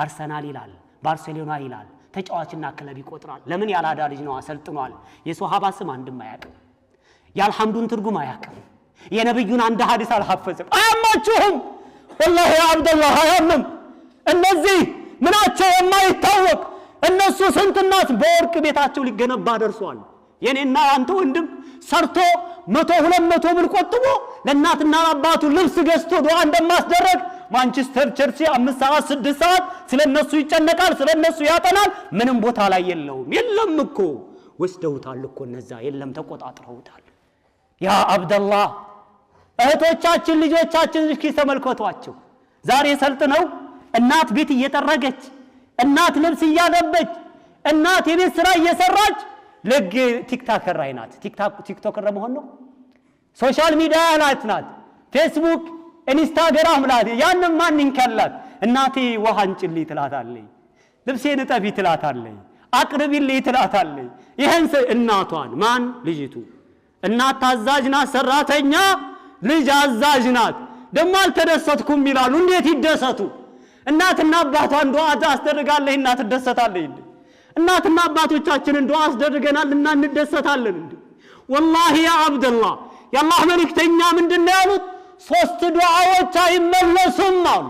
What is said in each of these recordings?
አርሰናል ይላል ባርሴሎና ይላል ተጫዋችና ክለብ ይቆጥራል ለምን ያላዳ ልጅ ነው አሰልጥኗል የሶሃባ ስም አንድም አያውቅም ያልሐምዱን ትርጉም አያውቅም የነብዩን አንድ ሐዲስ አልሐፈዘም አያማችሁም والله يا عبد الله አያምም እነዚህ ምናቸው የማይታወቅ እነሱ ስንትናት በወርቅ ቤታቸው ሊገነባ ደርሷል የኔና አንተ ወንድም ሰርቶ 100-200 ብር ቆጥቦ ለእናትና አባቱ ልብስ ገዝቶ ዱዓ እንደማስደረግ ማንቸስተር ቸልሲ 5 ሰዓት 6 ሰዓት ስለነሱ ይጨነቃል ስለነሱ ያጠናል ምንም ቦታ ላይ የለም እኮ ወስደውታል እኮ እነዛ የለም ተቆጣጥረውታል ያ አብደላህ እህቶቻችን ልጆቻችን እስኪ ተመልከቷቸው ዛሬ ሰልጥነው እናት ቤት እየጠረገች እናት ልብስ እያገበች እናት የቤት ስራ እየሰራች ለግ ቲክቶከር አይናት ቲክቶከር ለመሆን ነው ሶሻል ሚዲያ ናት ፌስቡክ ኢንስታግራም ላይ ያንን ማን ይንከላት እናቴ ውሃ አንጭልኝ ትላታለች ልብሴን ጠቢ ትላታለች አቅርቢልኝ ትላታለች ይሄን እናቷን ማን ልጅቱ እናት ታዛዥ ናት ሰራተኛ ልጅ አዛዥ ናት ደሞ አልተደሰትኩም ይላሉ እንዴት ይደሰቱ እናትና አባቷን ዱዓ አስደርጋለህ እናት ትደሰታለች እናትና አባቶቻችንን ዱዓ አስደርገናልና እንደሰታለን እንዴ والله يا عبد الله የአላህ መልእክተኛ ምንድነው ያሉት ሶስት ዱዓዎች አይመለሱም አሉ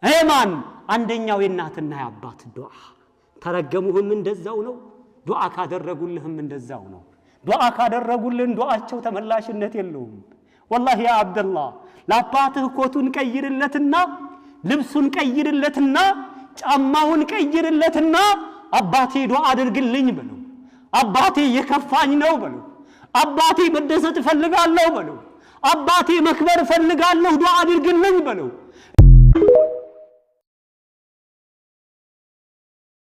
አይማን አንደኛው የእናትና የአባት ዱዓ ተረገሙህም እንደዛው ነው ዱዓ ካደረጉልህም እንደዛው ነው ዱዓ ካደረጉልን ዱዓቸው ተመላሽነት የለውም والله يا عبد الله ለአባትህ ኮቱን ቀይርለትና ልብሱን ቀይርለትና ጫማውን ቀይርለትና አባቴ ዱዓ አድርግልኝ በለው አባቴ የከፋኝ ነው በለው አባቴ መደሰት ፈልጋለሁ በለው አባቴ መክበር ፈልጋለሁ ዱዓ አድርግልኝ በለው